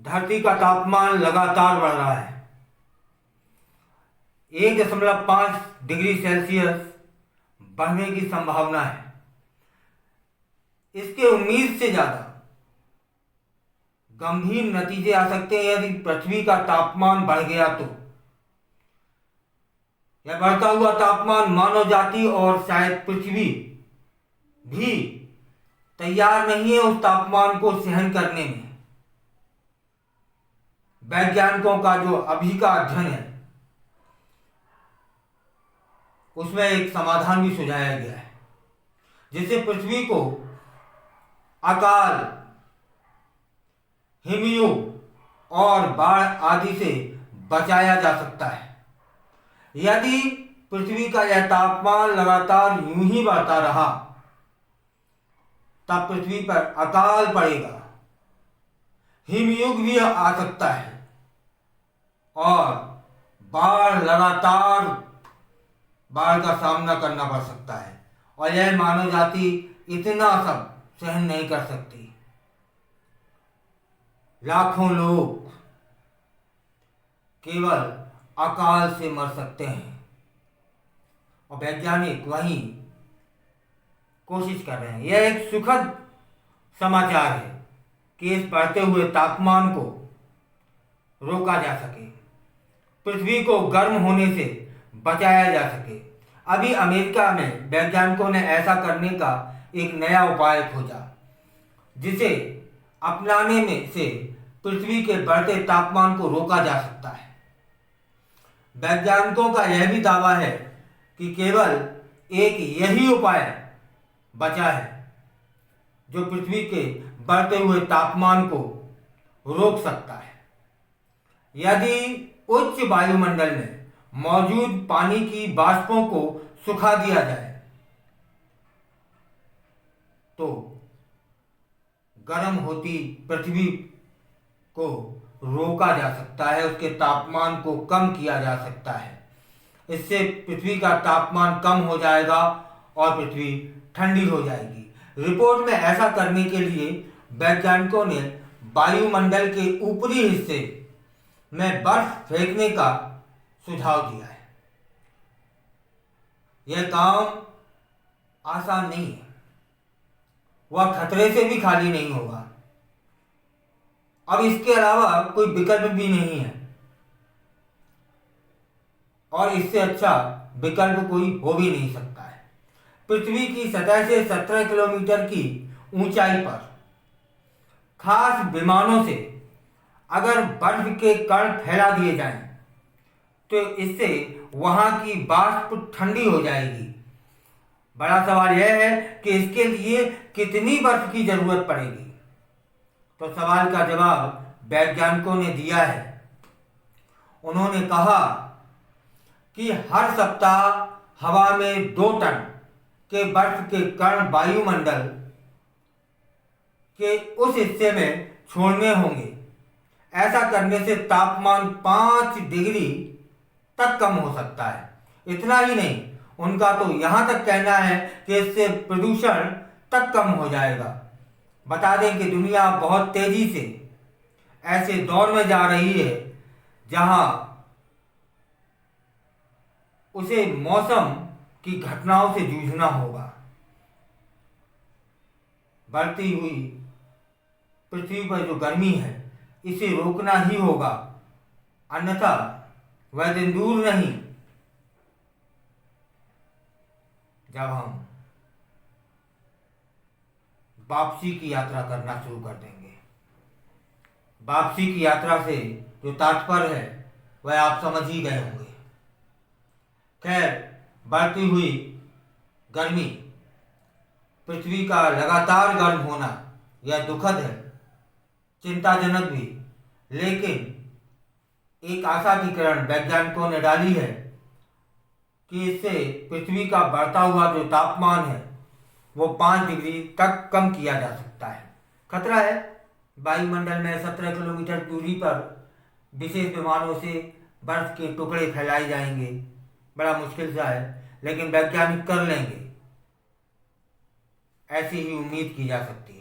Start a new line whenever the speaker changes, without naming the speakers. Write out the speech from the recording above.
धरती का तापमान लगातार बढ़ रहा है। 1.5 डिग्री सेल्सियस बढ़ने की संभावना है। इसके उम्मीद से ज़्यादा गंभीर नतीजे आ सकते हैं यदि पृथ्वी का तापमान बढ़ गया तो। यह बढ़ता हुआ तापमान मानव जाति और शायद पृथ्वी भी तैयार नहीं है उस तापमान को सहन करने में। वैज्ञानिकों का जो अभी का अध्ययन है उसमें एक समाधान भी सुझाया गया है जिससे पृथ्वी को अकाल, हिमयुग और बाढ़ आदि से बचाया जा सकता है। यदि पृथ्वी का यह तापमान लगातार यूं ही बढ़ता रहा तब पृथ्वी पर अकाल पड़ेगा, हिमयुग भी आ सकता है और बाढ़ का सामना करना पड़ सकता है और यह मानव जाति इतना सब सहन नहीं कर सकती। लाखों लोग केवल अकाल से मर सकते हैं और वैज्ञानिक वही कोशिश कर रहे हैं। यह एक सुखद समाचार है कि इस बढ़ते हुए तापमान को रोका जा सके, पृथ्वी को गर्म होने से बचाया जा सके। अभी अमेरिका में वैज्ञानिकों ने ऐसा करने का एक नया उपाय खोजा जिसे अपनाने में से पृथ्वी के बढ़ते तापमान को रोका जा सकता है। वैज्ञानिकों का यह भी दावा है कि केवल एक यही उपाय बचा है जो पृथ्वी के बढ़ते हुए तापमान को रोक सकता है। यदि उच्च वायुमंडल में मौजूद पानी की वाष्पों को सुखा दिया जाए तो गर्म होती पृथ्वी को रोका जा सकता है, उसके तापमान को कम किया जा सकता है। इससे पृथ्वी का तापमान कम हो जाएगा और पृथ्वी ठंडी हो जाएगी। रिपोर्ट में ऐसा करने के लिए वैज्ञानिकों ने वायुमंडल के ऊपरी हिस्से में बर्फ फेंकने का सुझाव दिया है। यह काम आसान नहीं है, वह खतरे से भी खाली नहीं होगा। अब इसके अलावा कोई विकल्प भी नहीं है और इससे अच्छा विकल्प कोई हो भी नहीं सकता है। पृथ्वी की सतह से 17 किलोमीटर की ऊंचाई पर खास विमानों से अगर बर्फ के कण फैला दिए जाएं तो इससे वहां की वाष्प ठंडी हो जाएगी। बड़ा सवाल यह है कि इसके लिए कितनी बर्फ की जरूरत पड़ेगी। तो सवाल का जवाब वैज्ञानिकों ने दिया है। उन्होंने कहा कि हर सप्ताह हवा में 2 टन के बर्फ के कण वायुमंडल के उस हिस्से में छोड़ने होंगे। ऐसा करने से तापमान 5 डिग्री तक कम हो सकता है। इतना ही नहीं, उनका तो यहां तक कहना है कि इससे प्रदूषण तक कम हो जाएगा। बता दें कि दुनिया बहुत तेजी से ऐसे दौर में जा रही है जहां उसे मौसम की घटनाओं से जूझना होगा। बढ़ती हुई पृथ्वी पर जो गर्मी है इसे रोकना ही होगा, अन्यथा वह दिन दूर नहीं जब हम वापसी की यात्रा करना शुरू कर देंगे। वापसी की यात्रा से जो तात्पर्य है वह आप समझ ही गए होंगे। खैर, बढ़ती हुई गर्मी, पृथ्वी का लगातार गर्म होना यह दुखद है, चिंताजनक भी, लेकिन एक आशा की किरण वैज्ञानिकों ने डाली है कि इससे पृथ्वी का बढ़ता हुआ जो तापमान है वो 5 डिग्री तक कम किया जा सकता है। खतरा है, वायुमंडल में 17 किलोमीटर दूरी पर विशेष विमानों से बर्फ के टुकड़े फैलाए जाएंगे। बड़ा मुश्किल सा है, लेकिन वैज्ञानिक कर लेंगे, ऐसी ही उम्मीद की जा सकती है।